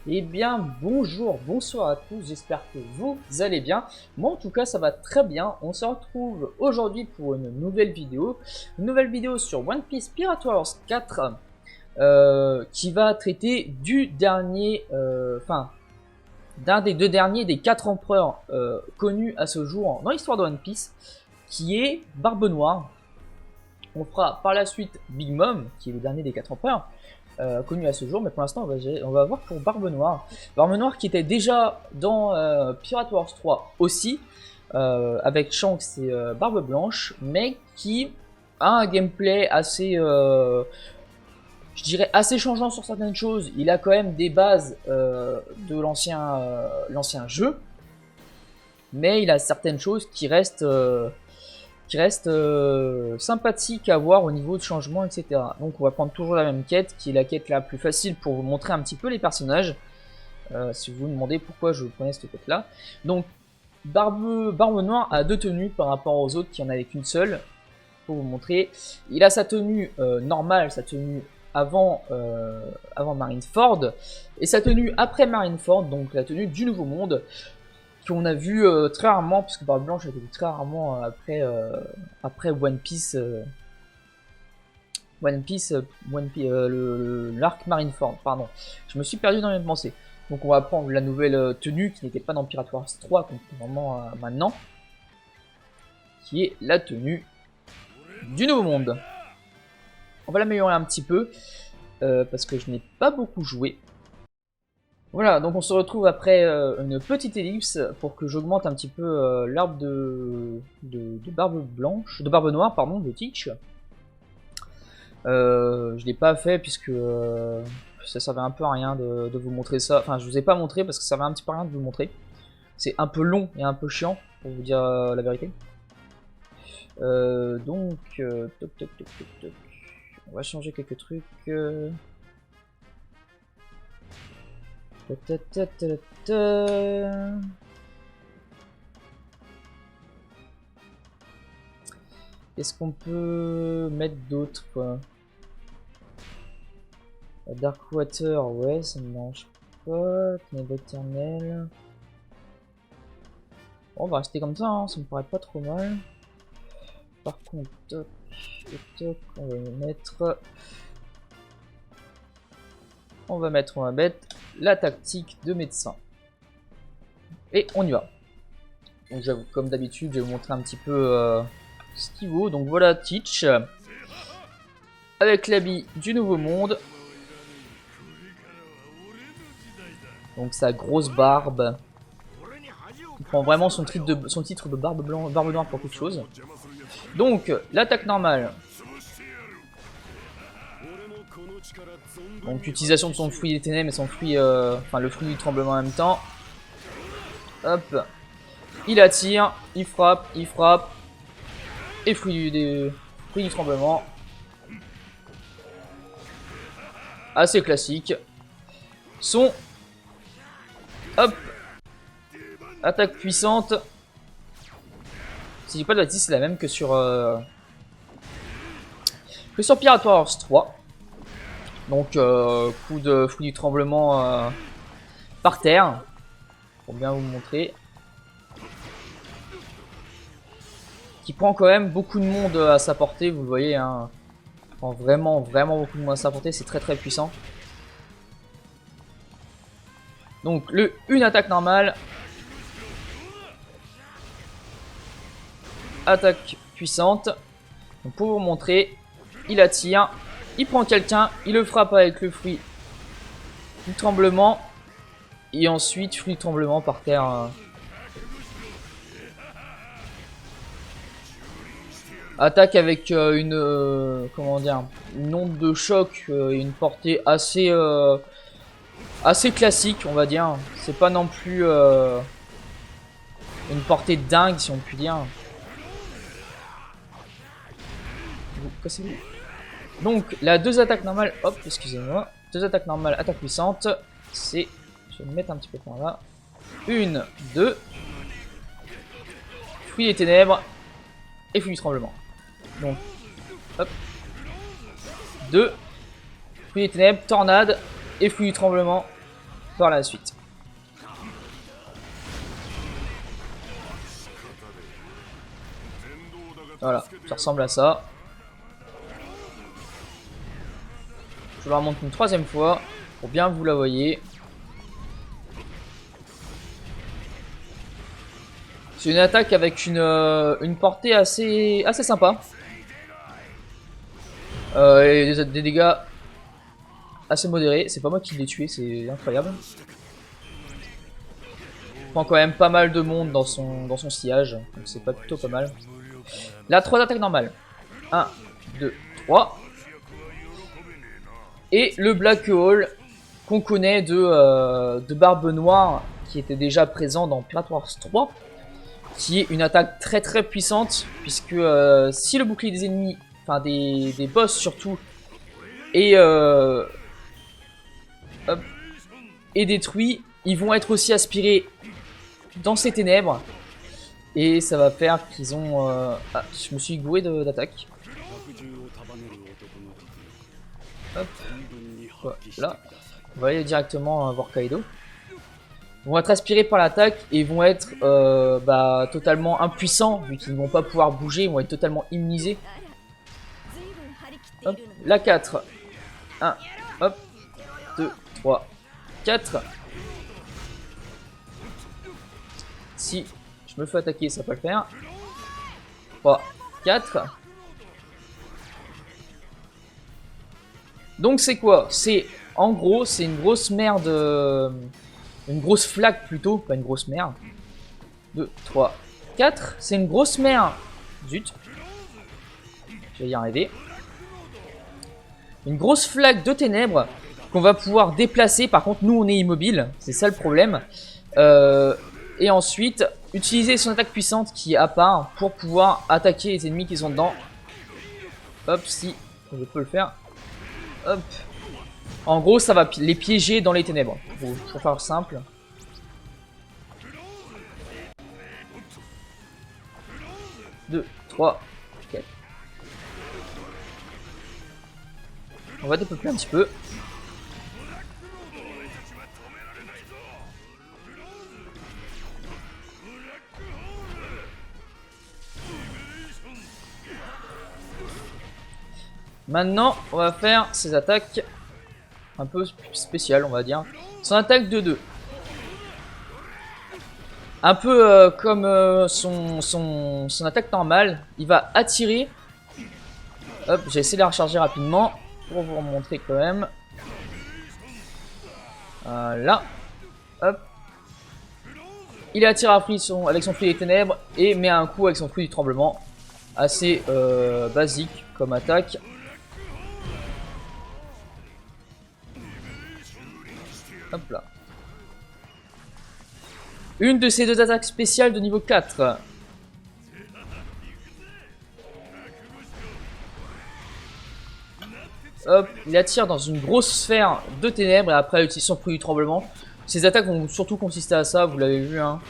Eh bien, bonjour, bonsoir à tous, j'espère que vous allez bien. Moi, en tout cas, ça va très bien. On se retrouve aujourd'hui pour une nouvelle vidéo. Une nouvelle vidéo sur One Piece Pirate Warriors 4, qui va traiter du dernier, d'un des deux derniers des 4 empereurs connus à ce jour dans l'histoire de One Piece, qui est Barbe Noire. On fera par la suite Big Mom, qui est le dernier des 4 empereurs. Connu à ce jour, mais pour l'instant on va voir pour Barbe Noire. Barbe Noire qui était déjà dans Pirate Wars 3 aussi, avec Shanks et Barbe Blanche, mais qui a un gameplay assez, je dirais assez changeant sur certaines choses. Il a quand même des bases de l'ancien jeu, mais il a certaines choses qui restent sympathique à voir au niveau de changement, etc. Donc on va prendre toujours la même quête, qui est la quête la plus facile pour vous montrer un petit peu les personnages. Si vous vous demandez pourquoi je prenais cette quête là. Donc Barbe Noire a deux tenues par rapport aux autres qui en avaient qu'une seule. Pour vous montrer, il a sa tenue normale, sa tenue avant Marineford, et sa tenue après Marineford, donc la tenue du Nouveau Monde, qu'on a vu très rarement, puisque Barbe Blanche a été vu très rarement après One Piece, l'arc Marineford, pardon. Je me suis perdu dans mes pensées. Donc on va prendre la nouvelle tenue qui n'était pas dans Pirate Wars 3, contrairement à maintenant, qui est la tenue du Nouveau Monde. On va l'améliorer un petit peu, parce que je n'ai pas beaucoup joué. Voilà, donc on se retrouve après une petite ellipse pour que j'augmente un petit peu l'arbre de Barbe Blanche, de Barbe Noire, pardon, de Teach. Je l'ai pas fait puisque ça servait un peu à rien de vous montrer ça. Enfin, je vous ai pas montré parce que ça servait un petit peu à rien de vous montrer. C'est un peu long et un peu chiant, pour vous dire la vérité. Donc, toc, toc, toc, toc, toc. On va changer quelques trucs. Qu'est-ce qu'on peut mettre d'autre, quoi? Darkwater, ouais, ça me dérange pas. Ténèbres éternelles. Bon, on va rester comme ça, hein, ça me paraît pas trop mal. Par contre, toc, toc, on va mettre la tactique de médecin. Et on y va. Donc comme d'habitude, je vais vous montrer un petit peu ce qu'il vaut. Donc voilà Teach, avec l'habit du Nouveau Monde. Donc sa grosse barbe. Il prend vraiment son titre de barbe noire pour quelque chose. Donc l'attaque normale. Donc utilisation de son fruit des ténèbres et son fruit, le fruit du tremblement en même temps. Hop, il attire, il frappe, et fruit du tremblement. Assez classique. Son, hop, attaque puissante. Si je dis pas de bêtises, c'est la même que sur Pirate Wars 3. Donc coup de fruit du tremblement par terre, pour bien vous montrer. Qui prend quand même beaucoup de monde à sa portée, vous le voyez, hein. Prend vraiment beaucoup de monde à sa portée, c'est très puissant. Donc une attaque normale. Attaque puissante. Donc, pour vous montrer, il attire, il prend quelqu'un, il le frappe avec le fruit du tremblement. Et ensuite, fruit du tremblement par terre. Attaque avec une onde de choc et une portée assez classique, on va dire. C'est pas non plus une portée dingue, si on peut dire. Donc la deux attaques normales, hop, excusez-moi, deux attaques normales, attaque puissante, c'est, je vais me mettre un petit peu par là, 1, 2, fruit des ténèbres et fruit du tremblement. Donc, hop, 2, fruit des ténèbres, tornade et fruit du tremblement. par la suite. Voilà, ça ressemble à ça. Je la remonte une troisième fois pour bien vous la voyez. C'est une attaque avec une portée assez sympa. Et des dégâts assez modérés. C'est pas moi qui l'ai tué, c'est incroyable. Il prend quand même pas mal de monde dans son sillage, donc c'est pas plutôt pas mal. Là, 3 attaques normales. 1, 2, 3. Et le Black Hole qu'on connaît de Barbe Noire, qui était déjà présent dans Pirate Wars 3, qui est une attaque très puissante, puisque si le bouclier des ennemis, enfin des boss surtout, est détruit, ils vont être aussi aspirés dans ces ténèbres. Et ça va faire qu'ils ont... Ah, je me suis gouré d'attaque. Hop. Voilà. On va aller directement voir Kaido. Ils vont être aspirés par l'attaque et vont être totalement impuissants, vu qu'ils ne vont pas pouvoir bouger, ils vont être totalement immunisés. Hop. La 4. 1. Hop. 2, 3, 4. Si je me fais attaquer, ça peut le faire. 3, 4. Donc c'est quoi? C'est en gros, c'est une grosse merde, une grosse flaque plutôt, pas une grosse merde. 2, 3, 4. C'est une grosse merde. Zut. Je vais y arriver. Une grosse flaque de ténèbres qu'on va pouvoir déplacer. Par contre, nous on est immobile, c'est ça le problème. Et ensuite, utiliser son attaque puissante qui est à part pour pouvoir attaquer les ennemis qui sont dedans. Hop, si je peux le faire. Hop. En gros, ça va les piéger dans les ténèbres. Pour faire simple. Deux, 3, 4. On va dépeupler un petit peu. Maintenant, on va faire ses attaques un peu spéciales, on va dire. Son attaque de 2. Un peu comme son attaque normale. Il va attirer. Hop, j'ai essayé de la recharger rapidement pour vous montrer quand même. Voilà. Hop. Il attire avec son fruit des ténèbres et met un coup avec son fruit du tremblement. Assez basique comme attaque. Hop là. Une de ces deux attaques spéciales de niveau 4. Hop, il attire dans une grosse sphère de ténèbres et après il utilise son fruit du tremblement. Ces attaques vont surtout consister à ça, vous l'avez vu. Hein.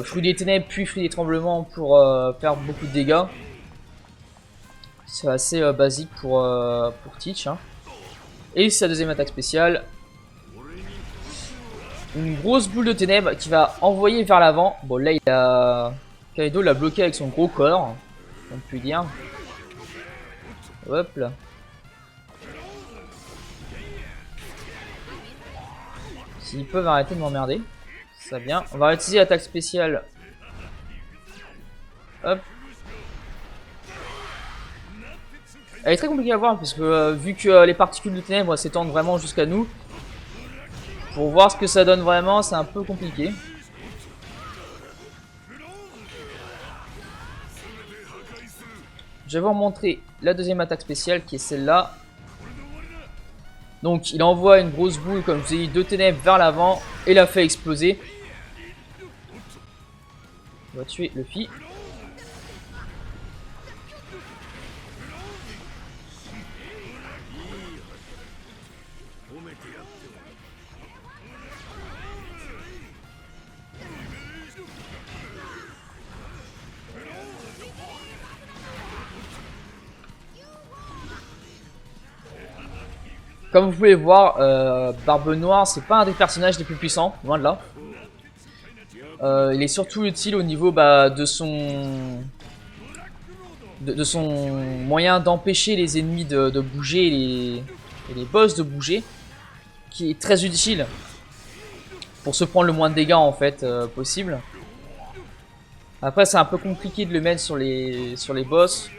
Fruit des ténèbres puis fruit des tremblements pour faire beaucoup de dégâts. C'est assez basique pour Teach. Hein. Et sa deuxième attaque spéciale. Une grosse boule de ténèbres qui va envoyer vers l'avant. Bon là il a... Kaido l'a bloqué avec son gros corps. On peut dire. Hop là. S'ils peuvent arrêter de m'emmerder. Ça vient. On va utiliser l'attaque spéciale. Hop. Elle est très compliquée à voir parce que vu que les particules de ténèbres s'étendent vraiment jusqu'à nous. Pour voir ce que ça donne vraiment, c'est un peu compliqué. Je vais vous montrer la deuxième attaque spéciale qui est celle-là. Donc il envoie une grosse boule, comme je vous ai dit, de ténèbres vers l'avant et la fait exploser. On va tuer Luffy. comme vous pouvez le voir, Barbe Noire, c'est pas un des personnages les plus puissants, loin de là. Il est surtout utile au niveau de son moyen d'empêcher les ennemis de bouger et les boss de bouger, qui est très utile pour se prendre le moins de dégâts en fait possible. Après c'est un peu compliqué de le mettre sur les boss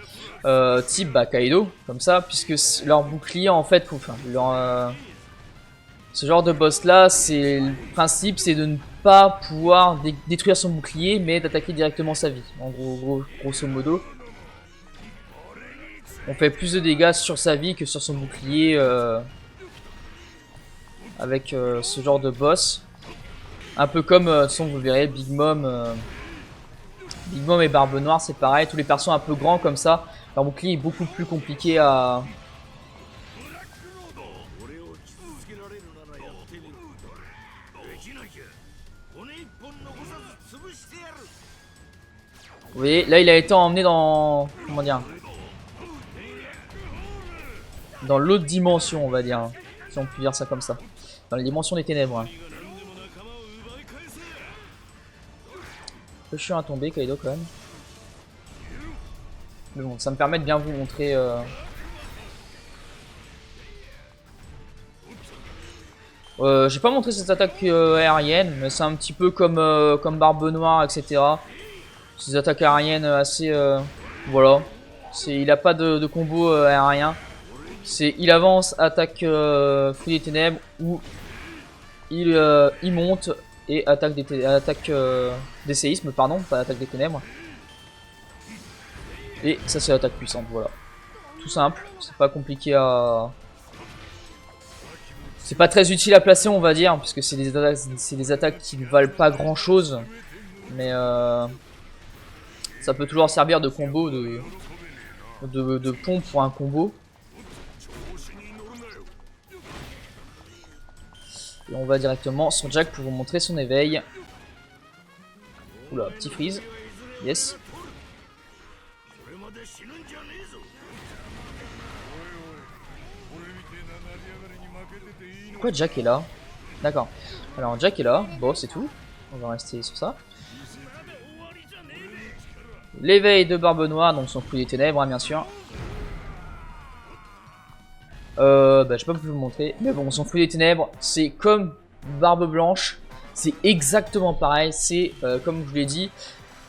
type Kaido comme ça, puisque leur bouclier en fait, ce genre de boss là, c'est le principe, c'est de ne pas pouvoir détruire son bouclier, mais d'attaquer directement sa vie. En grosso modo, on fait plus de dégâts sur sa vie que sur son bouclier avec ce genre de boss. Un peu comme, vous verrez, Big Mom et Barbe Noire, c'est pareil. Tous les persos un peu grands comme ça, leur bouclier est beaucoup plus compliqué à... Vous voyez, là il a été emmené dans... Comment dire? Dans l'autre dimension, on va dire. Si on peut dire ça comme ça. Dans la dimension des ténèbres. Hein. Peu chiant à tomber, Kaido, quand même. Mais bon, ça me permet de bien vous montrer... j'ai pas montré cette attaque aérienne, mais c'est un petit peu comme Barbe Noire, etc. Ces attaques aériennes assez... voilà. Il a pas de combo aérien. Il avance, attaque Fruit des Ténèbres, ou il monte et attaque des séismes, pardon, pas attaque des ténèbres. Et ça c'est l'attaque puissante, voilà. Tout simple, c'est pas compliqué à... C'est pas très utile à placer, on va dire, puisque c'est des attaques qui ne valent pas grand chose. Mais ça peut toujours servir de combo, de pont pour un combo. Et on va directement sur Jack pour vous montrer son éveil. Oula, petit freeze. Yes. Pourquoi Jack est là? D'accord. Alors Jack est là. Bon, c'est tout. On va rester sur ça. L'éveil de Barbe Noire, donc son coup des ténèbres, hein, bien sûr. Je peux pas vous le montrer, mais bon, son fouet des ténèbres, c'est comme Barbe Blanche, c'est exactement pareil, c'est comme je vous l'ai dit,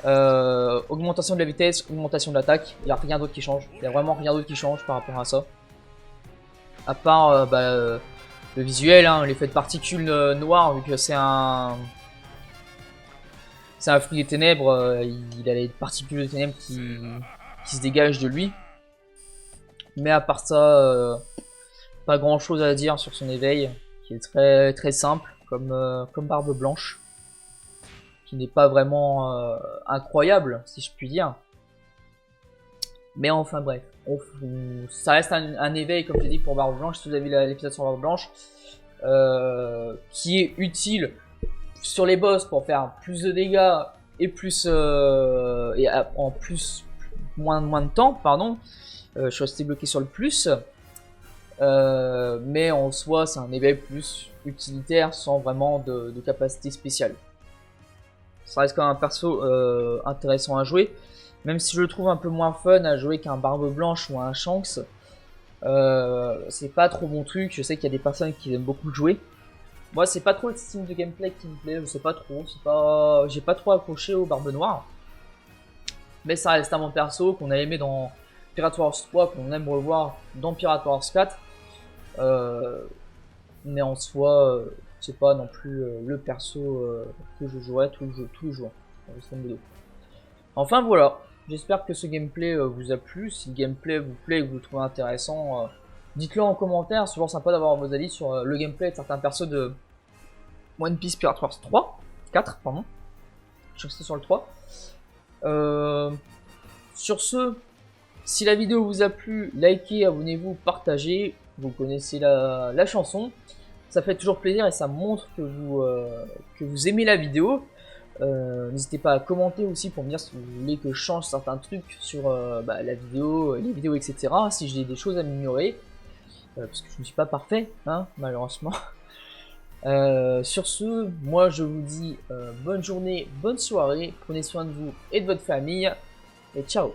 augmentation de la vitesse, augmentation de l'attaque, il n'y a rien d'autre qui change, il n'y a vraiment rien d'autre qui change par rapport à ça. À part le visuel, hein, l'effet de particules noires, vu que c'est un fruit des ténèbres, il a les particules de ténèbres qui se dégagent de lui. Mais à part ça, pas grand chose à dire sur son éveil, qui est très très simple, comme Barbe Blanche, qui n'est pas vraiment incroyable, si je puis dire. Mais enfin bref, ça reste un éveil, comme j'ai dit, pour Barbe Blanche. Si vous avez l'épisode sur Barbe Blanche, qui est utile sur les boss pour faire plus de dégâts et plus en plus moins de temps, pardon. Je suis resté bloqué sur le plus. Mais en soi c'est un éveil plus utilitaire sans vraiment de capacité spéciale. Ça reste quand même un perso intéressant à jouer, même si je le trouve un peu moins fun à jouer qu'un Barbe Blanche ou un Shanks. C'est pas trop mon truc, je sais qu'il y a des personnes qui aiment beaucoup le jouer. Moi c'est pas trop le style de gameplay qui me plaît, je sais pas trop, j'ai pas trop accroché au Barbe Noire. Mais ça reste un bon perso qu'on a aimé dans Pirate Wars 3, qu'on aime revoir dans Pirate Wars 4. Mais en soi, c'est pas non plus le perso que je jouerai tous les jours. Enfin voilà, j'espère que ce gameplay vous a plu. Si le gameplay vous plaît et que vous le trouvez intéressant, dites-le en commentaire. C'est toujours sympa d'avoir vos avis sur le gameplay de certains persos de One Piece Pirate Wars 4, pardon. Je suis resté sur le 3. Sur ce, si la vidéo vous a plu, likez, abonnez-vous, partagez. Vous connaissez la chanson. Ça fait toujours plaisir et ça montre que vous aimez la vidéo. N'hésitez pas à commenter aussi pour me dire si vous voulez que je change certains trucs sur la vidéo, les vidéos, etc. Si j'ai des choses à améliorer. parce que je ne suis pas parfait, hein, malheureusement. Sur ce, moi je vous dis bonne journée, bonne soirée, prenez soin de vous et de votre famille, et ciao!